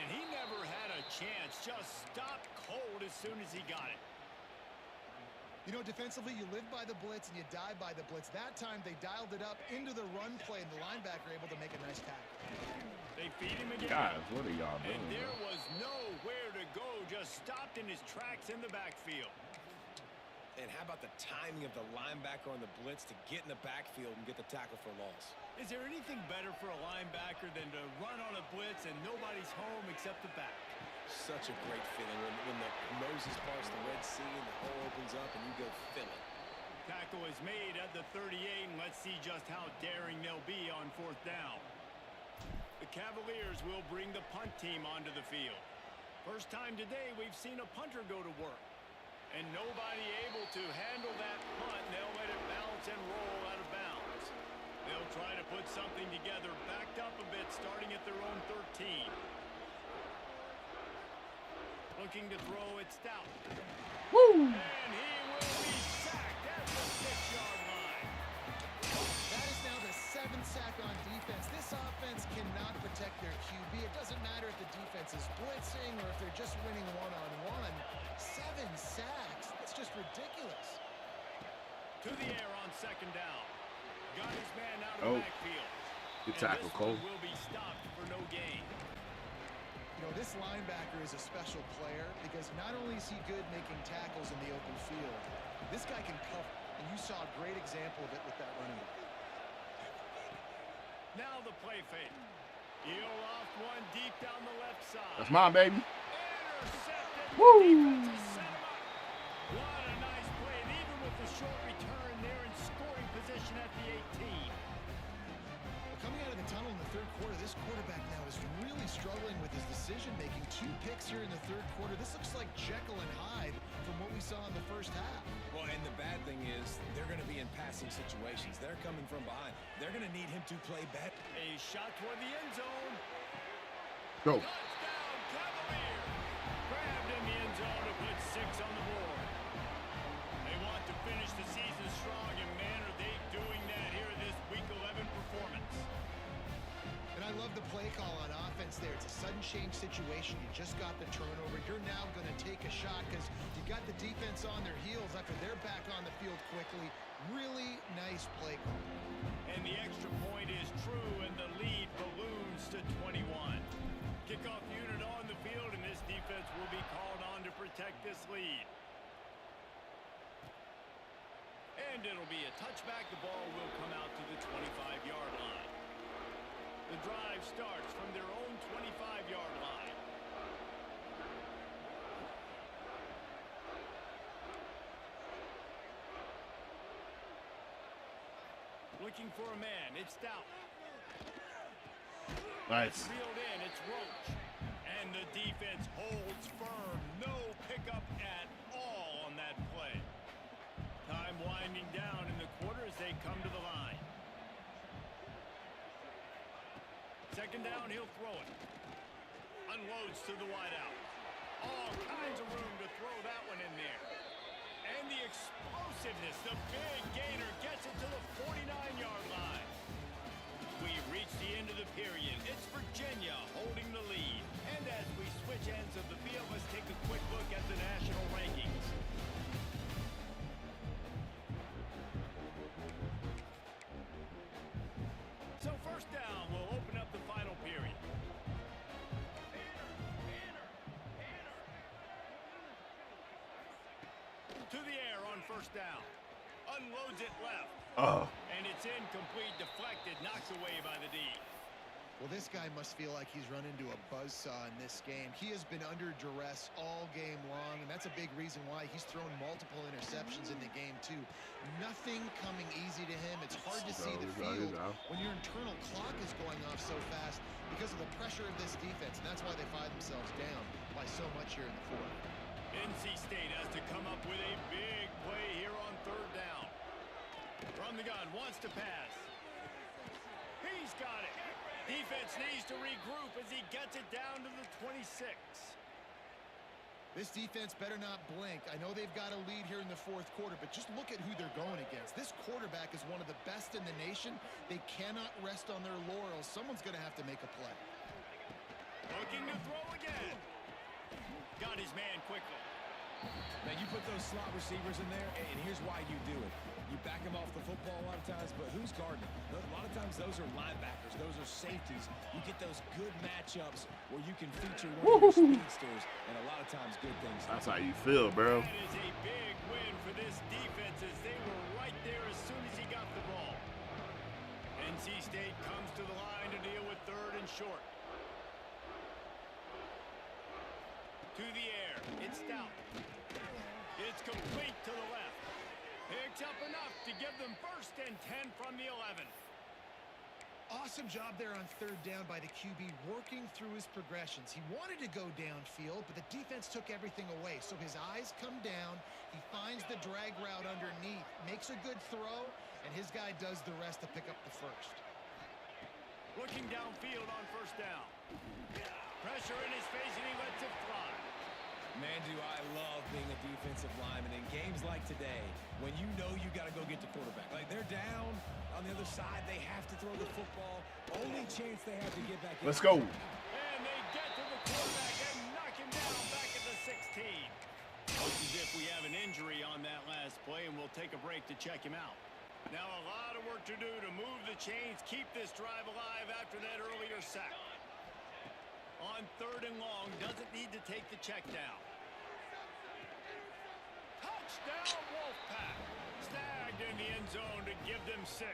S2: And he never had a chance. Just stopped cold as soon as he got it.
S4: You know, defensively, you live by the blitz and you die by the blitz. That time, they dialed it up into the run play, and the linebacker able to make a nice tackle.
S2: They feed him again.
S1: Guys, what are y'all doing?
S2: And there
S1: bro?
S2: was nowhere to go. Just stopped in his tracks in the backfield.
S3: And how about the timing of the linebacker on the blitz to get in the backfield and get the tackle for loss?
S2: Is there anything better for a linebacker than to run on a blitz and nobody's home except the back?
S3: Such a great feeling when the Moses parts the Red Sea and the hole opens up and you go fill it.
S2: Tackle is made at the 38, and let's see just how daring they'll be on fourth down. The Cavaliers will bring the punt team onto the field. First time today we've seen a punter go to work. And nobody able to handle that punt. They'll let it bounce and roll out of bounds. They'll try to put something together, backed up a bit, starting at their own 13. Looking to throw it stout.
S1: Woo!
S2: And he will be sacked at the 6-yard line.
S4: That is now the 7th sack on defense. This offense cannot protect their QB. It doesn't matter if the defense is blitzing or if they're just winning one-on-one. 7 sacks. That's just ridiculous.
S2: To the air on second down. Got his man out of the backfield.
S1: Good tackle,
S2: and this
S1: Cole.
S2: one will be stopped for no gain.
S4: You know, this linebacker is a special player because not only is he good making tackles in the open field, this guy can cover. And you saw a great example of it with that running back.
S2: Now the play fake. He'll off one deep down the left side.
S1: That's mine, baby.
S2: Intercepted.
S1: Woo!
S2: Defense has set him up. What a nice play. And even with the short return, they're in scoring position at the 18.
S4: third quarter. This quarterback now is really struggling with his decision-making. 2 picks here in the third quarter. This looks like Jekyll and Hyde from what we saw in the first half.
S3: Well, and the bad thing is they're going to be in passing situations. They're coming from behind. They're going to need him to play better.
S2: A shot toward the end zone.
S1: Go.
S2: Touchdown, Cavalier. Grabbed in the end zone to put 6 on the board. They want to finish the season strong, and man, are they doing that here in this Week 11 performance.
S4: And I love the play call on offense there. It's a sudden change situation. You just got the turnover. You're now going to take a shot because you got the defense on their heels after they're back on the field quickly. Really nice play call.
S2: And the extra point is true, and the lead balloons to 21. Kickoff unit on the field, and this defense will be called on to protect this lead. And it'll be a touchback. The ball will come out to the 25-yard line. The drive starts from their own 25-yard line. Looking for a man. It's Stout.
S1: Nice.
S2: Reeled in. It's Roach. And the defense holds firm. No pickup at all on that play. Time winding down in the quarter as they come to the line. Second down, he'll throw it. Unloads to the wideout. All kinds of room to throw that one in there. And the explosiveness, the big gainer gets it to the 49-yard line. We've reached the end of the period. It's Virginia holding the lead. And as we switch ends of the field, let's take a quick look at the national rankings. So first down will open up the final period. To the air on first down. Unloads it left.
S1: Oh.
S2: And it's incomplete, deflected, knocked away by the D.
S4: Well, this guy must feel like he's run into a buzzsaw in this game. He has been under duress all game long, and that's a big reason why he's thrown multiple interceptions in the game, too. Nothing coming easy to him. It's hard to see the field when your internal clock is going off so fast because of the pressure of this defense, and that's why they find themselves down by so much here in the fourth.
S2: NC State has to come up with a big play here on third down. From the gun, wants to pass. He's got it. Defense needs to regroup as he gets it down to the 26.
S4: This defense better not blink. I know they've got a lead here in the fourth quarter, but just look at who they're going against. This quarterback is one of the best in the nation. They cannot rest on their laurels. Someone's going to have to make a play.
S2: Looking to throw again. Got his man quickly.
S3: Now, you put those slot receivers in there, and here's why you do it. You back them off the football a lot of times, but who's guarding them? A lot of times those are linebackers. Those are safeties. You get those good matchups where you can feature one of your speedsters, and a lot of times good things.
S1: That's how you feel, bro.
S2: That is a big win for this defense as they were right there as soon as he got the ball. NC State comes to the line to deal with third and short. To the air. It's Stout. It's complete to the left. Picks up enough to give them first and 10 from the 11.
S4: Awesome job there on third down by the QB, working through his progressions. He wanted to go downfield, but the defense took everything away. So his eyes come down. He finds the drag route underneath, makes a good throw, and his guy does the rest to pick up the first.
S2: Looking downfield on first down. Pressure in his face, and he lets it fly.
S3: Man, do I love being a defensive lineman in games like today when you know you got to go get the quarterback. Like, they're down on the other side. They have to throw the football. Only chance they have to get back in.
S1: Let's go.
S2: And they get to the quarterback and knock him down back at the 16. Looks as if we have an injury on that last play, and we'll take a break to check him out. Now a lot of work to do to move the chains, keep this drive alive after that earlier sack. On third and long, doesn't need to take the check down. Touchdown, Wolfpack. Snagged in the end zone to give them 6.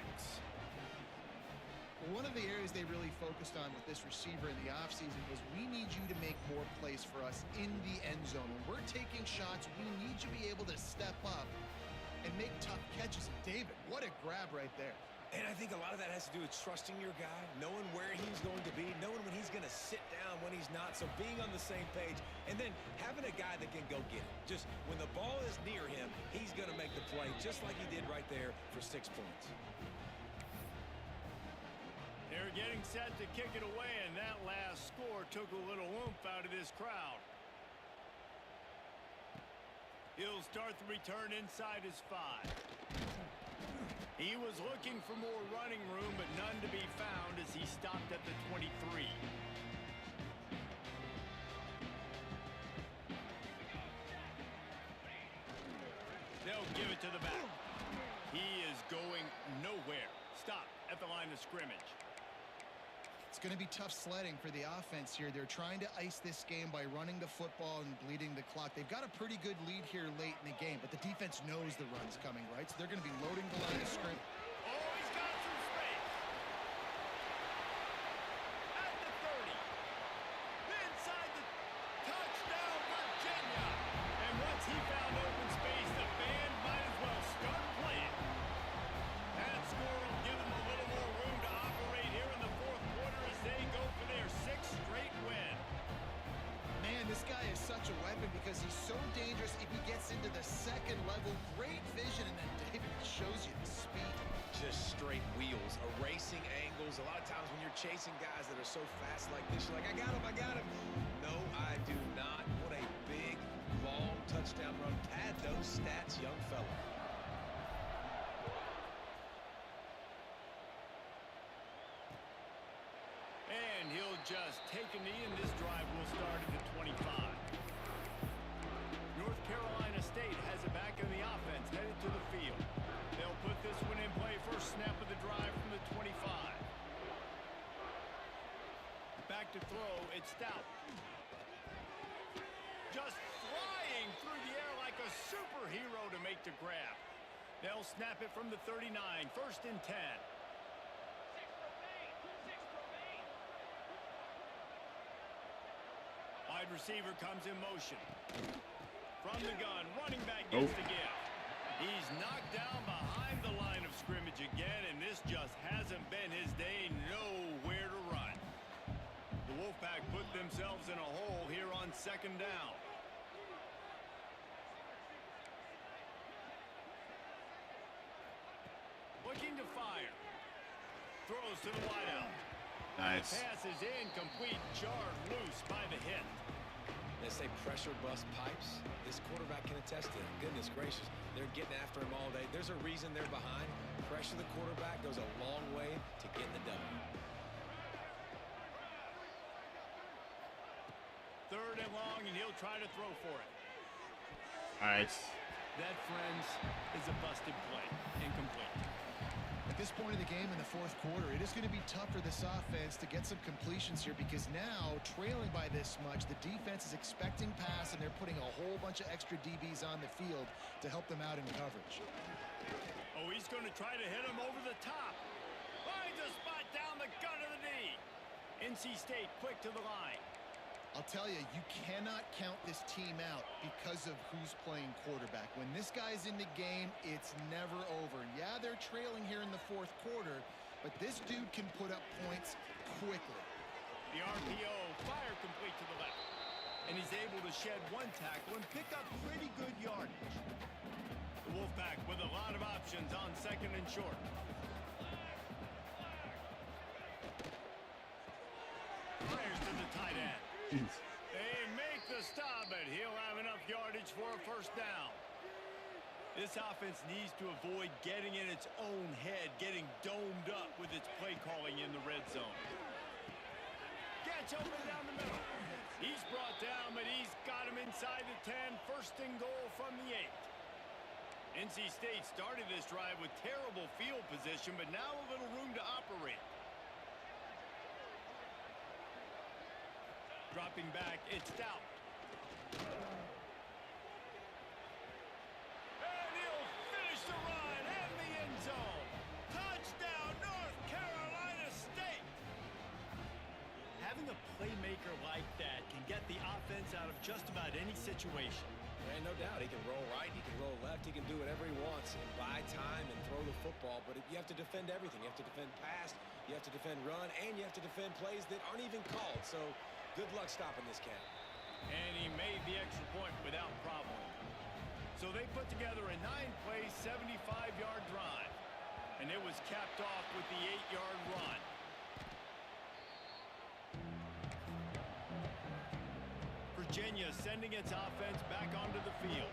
S4: One of the areas they really focused on with this receiver in the offseason was we need you to make more plays for us in the end zone. When we're taking shots, we need you to be able to step up and make tough catches. David, what a grab right there.
S3: And I think a lot of that has to do with trusting your guy, knowing where he's going to be, knowing when he's going to sit down, when he's not. So being on the same page, and then having a guy that can go get it. Just when the ball is near him, he's going to make the play, just like he did right there for 6 points.
S2: They're getting set to kick it away, and that last score took a little oomph out of this crowd. He'll start the return inside his 5. He was looking for more running room, but none to be found as he stopped at the 23. They'll give it to the back. He is going nowhere. Stop at the line of scrimmage.
S4: It's going to be tough sledding for the offense here. They're trying to ice this game by running the football and bleeding the clock. They've got a pretty good lead here late in the game, but the defense knows the run's coming, right? So they're going to be loading the line of scrimmage.
S2: Oh, he's got some space. At the 30. Inside the touchdown, Virginia. And once he found open space, the band might as well start playing. That score will give them a little more room to operate here in the fourth quarter as they go for their 6th straight win.
S4: Man, this guy is such a weapon because he's so dangerous if he gets into the second level. Great vision, and then David shows you the speed.
S3: Just straight wheels, erasing angles. A lot of times when you're chasing guys that are so fast like this, you're like, I got him, I got him. No, I do not. What a big, long touchdown run. Pad those stats, young fella.
S2: And he'll just take a knee, and this drive will start at the 25. North Carolina State has it back in the offense, headed to the field. They'll put this one in play, first snap of the drive from the 25. Back to throw, it's Stout. Just flying through the air like a superhero to make the grab. They'll snap it from the 39, first and 10. Wide receiver comes in motion. From the gun, running back gets the gift. He's knocked down behind the line of scrimmage again, and this just hasn't been his day. Nowhere to run. The Wolfpack put themselves in a hole here on 2nd down. Looking to fire. Throws to the wideout.
S1: Nice.
S2: Pass is incomplete, jarred loose by the hit.
S3: They say pressure bust pipes. This quarterback can attest to it. Goodness gracious, they're getting after him all day. There's a reason they're behind. Pressure the quarterback goes a long way to getting the W.
S2: 3rd and long, and he'll try to throw for it.
S1: All right.
S2: That, friends, is a busted play. Incomplete.
S4: At this point of the game in the fourth quarter, it is going to be tough for this offense to get some completions here because now, trailing by this much, the defense is expecting pass, and they're putting a whole bunch of extra DBs on the field to help them out in coverage.
S2: Oh, he's going to try to hit him over the top. Finds a spot down the gut of the knee. NC State quick to the line.
S4: I'll tell you, you cannot count this team out because of who's playing quarterback. When this guy's in the game, it's never over. Yeah, they're trailing here in the fourth quarter, but this dude can put up points quickly.
S2: The RPO, fire complete to the left. And he's able to shed one tackle and pick up pretty good yardage. The Wolfpack with a lot of options on 2nd and short. Fires to the tight end.
S1: Jeez.
S2: They make the stop, but he'll have enough yardage for a 1st down. This offense needs to avoid getting in its own head, getting domed up with its play calling in the red zone. Gets open down the middle. He's brought down, but he's got him inside the 10. 1st and goal from the 8. NC State started this drive with terrible field position, but now a little room to operate. Dropping back, it's Stout. And he'll finish the run and the end zone. Touchdown, North Carolina State. Having a playmaker like that can get the offense out of just about any situation.
S3: And no doubt, he can roll right, he can roll left, he can do whatever he wants and buy time and throw the football, but you have to defend everything. You have to defend pass, you have to defend run, and you have to defend plays that aren't even called. So good luck stopping this cat.
S2: And he made the extra point without problem. So they put together a 9-play, 75-yard drive. And it was capped off with the 8-yard run. Virginia sending its offense back onto the field.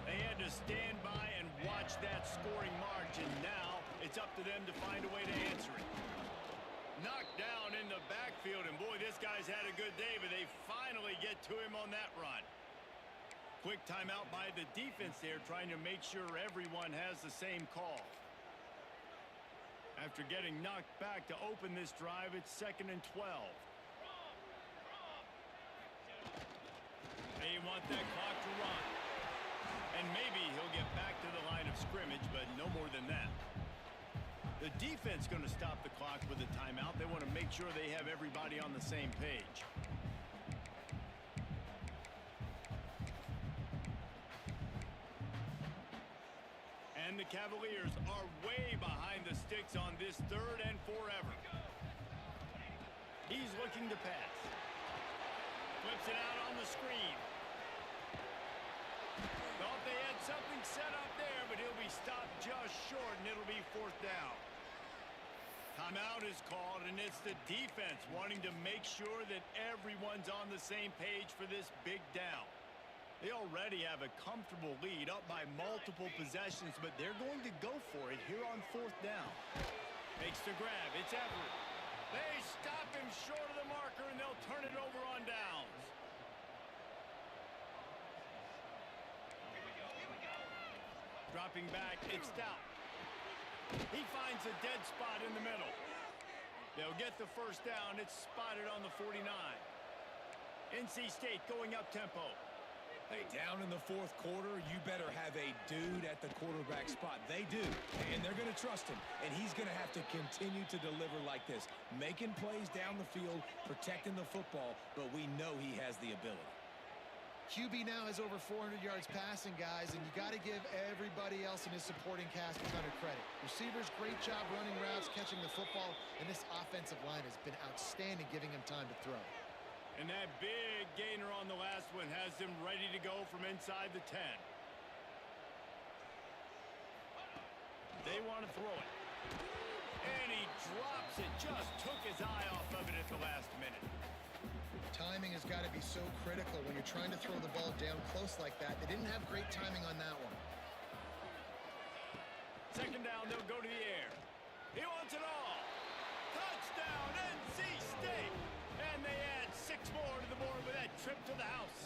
S2: They had to stand by and watch that scoring march, and now it's up to them to find a way to answer it. Knocked down in the backfield, and boy, this guy's had a good day, but they finally get to him on that run. Quick timeout by the defense there, trying to make sure everyone has the same call. After getting knocked back to open this drive, it's 2nd and 12. They want that clock to run. And maybe he'll get back to the line of scrimmage, but no more than that. The defense going to stop the clock with a timeout. They want to make sure they have everybody on the same page. And the Cavaliers are way behind the sticks on this 3rd and forever. He's looking to pass. Flips it out on the screen. Thought they had something set up there, but he'll be stopped just short, and it'll be 4th down. Timeout is called, and it's the defense wanting to make sure that everyone's on the same page for this big down. They already have a comfortable lead up by multiple possessions, but they're going to go for it here on 4th down. Makes the grab. It's Everett. They stop him short of the marker, and they'll turn it over on downs. Dropping back, it's Stout. He finds a dead spot in the middle. They'll get the 1st down. It's spotted on the 49. NC State going up tempo.
S3: Hey, down in the 4th quarter, you better have a dude at the quarterback spot. They do, and they're going to trust him, and he's going to have to continue to deliver like this, making plays down the field, protecting the football, but we know he has the ability.
S4: QB now has over 400 yards passing, guys, and you got to give everybody else in his supporting cast a ton of credit. Receivers, great job running routes, catching the football, and this offensive line has been outstanding, giving him time to throw.
S2: And that big gainer on the last one has him ready to go from inside the 10. They want to throw it. And he drops it. Just took his eye off of it at the last minute.
S4: Timing has got to be so critical when you're trying to throw the ball down close like that. They didn't have great timing on that one.
S2: 2nd down, they'll go to the air. He wants it all. Touchdown, NC State. And they add 6 more to the board with that trip to the house.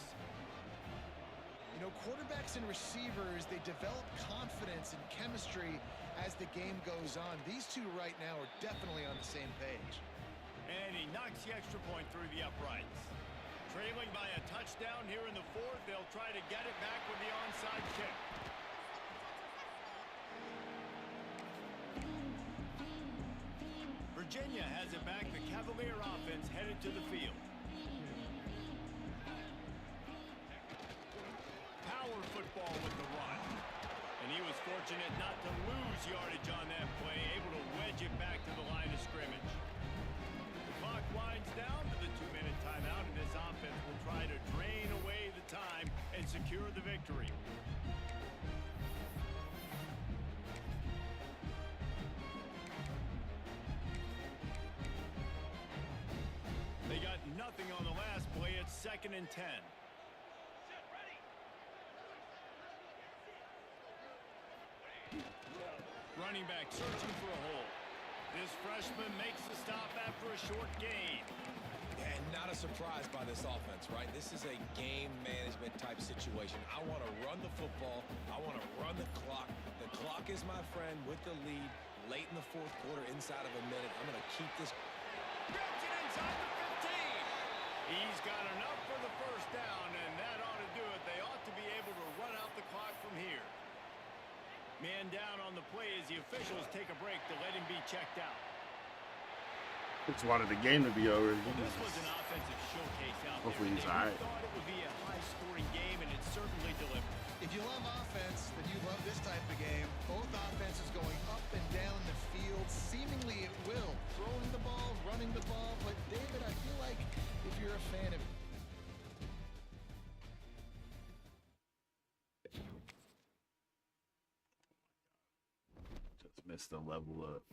S4: You know, quarterbacks and receivers, they develop confidence and chemistry as the game goes on. These two right now are definitely on the same page.
S2: And he knocks the extra point through the uprights. Trailing by a touchdown here in the 4th. They'll try to get it back with the onside kick. Virginia has it back. The Cavalier offense headed to the field. Power football with the run. And he was fortunate not to lose yardage on that play, able to wedge it back to the line of scrimmage. The clock winds down to the 2-minute timeout, and this offense will try to drain away the time and secure the victory. They got nothing on the last play. It's 2nd and 10. Running back searching for a hole. This freshman makes the stop after a short gain.
S3: And not a surprise by this offense, right? This is a game management type situation. I want to run the football. I want to run the clock. The clock is my friend with the lead late in the 4th quarter, inside of a minute. I'm going to keep this.
S2: Gets it inside the 15. He's got enough for the 1st down, and that ought to do it. They ought to be able to run out the clock from here. Man down on the play as the officials take a break to let him be checked out.
S1: Just wanted the game to be over.
S2: This was an offensive showcase out
S1: Hopefully
S2: there
S1: he's
S2: today.
S1: all right.
S2: We thought it would be a high-scoring game, and it certainly delivered.
S4: If you love offense, then you love this type of game. Both offenses going up and down the field, seemingly at will. Throwing the ball, running the ball. But, David, I feel like if you're a fan of
S1: Just missed the level up.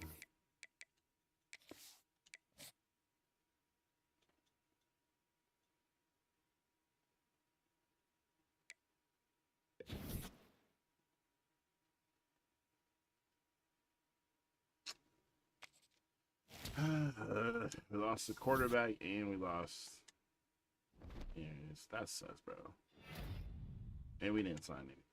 S1: We lost the quarterback and we lost. Yes, that sucks, bro. And we didn't sign anything.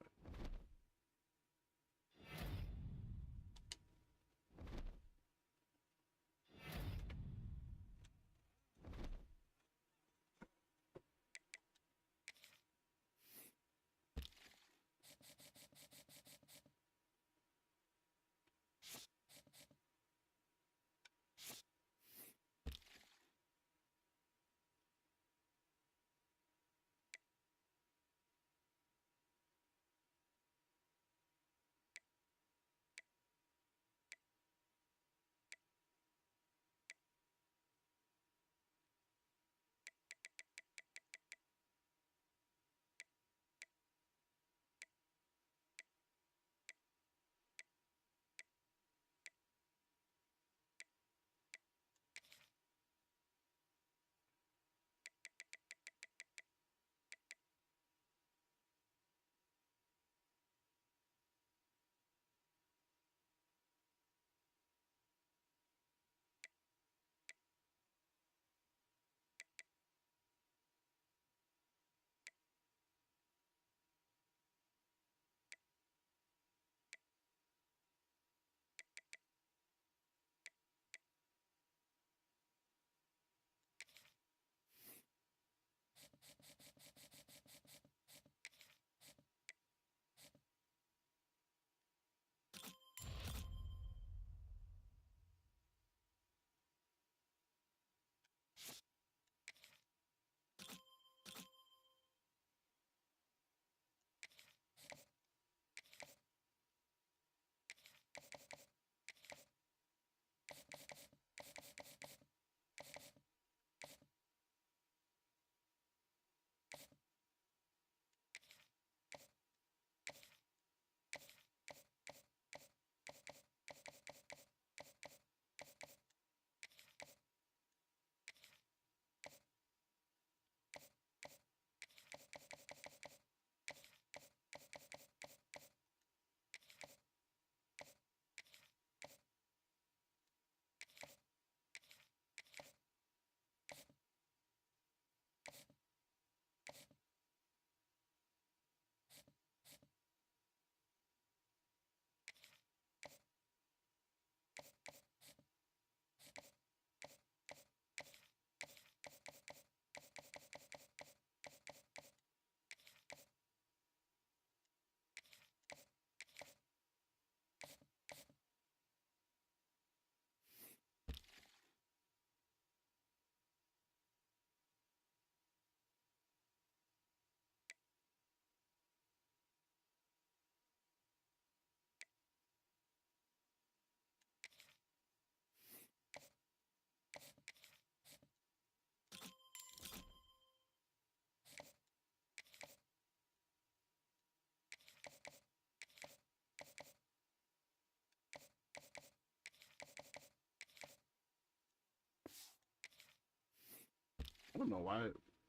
S1: I don't know why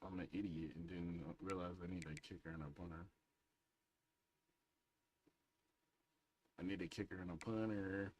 S1: I'm an idiot and didn't realize I need a kicker and a punter. I need a kicker and a punter.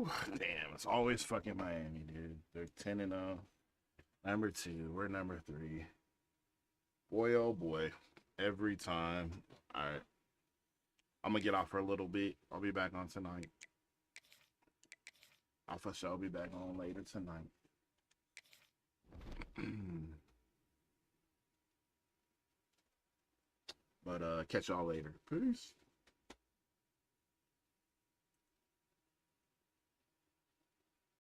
S1: Whew, damn, it's always fucking Miami, dude. They're 10-0. Number 2. We're number 3. Boy, oh boy. Every time. All right. I'm going to get off for a little bit. I'll be back on tonight. I'll for sure be back on later tonight. But catch y'all later. Peace.